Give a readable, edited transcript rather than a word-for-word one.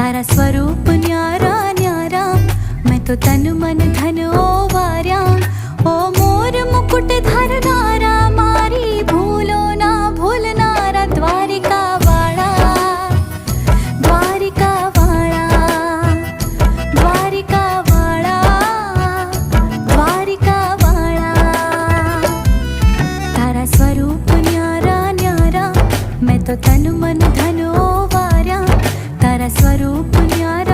तारा स्वरूप न्यारा न्यारा, मैं तो तन मन धन ओ वार्या। ओ मोर मुकुट धरनारा, मारी भूलो ना भूलनारा। द्वारिका वाला, द्वारिका वाला, द्वारिका वाला, द्वारिका वाला। तारा स्वरूप न्यारा न्यारा, मैं तो तन मन धन ओ वार्या। तारा स्वरूप न्यारा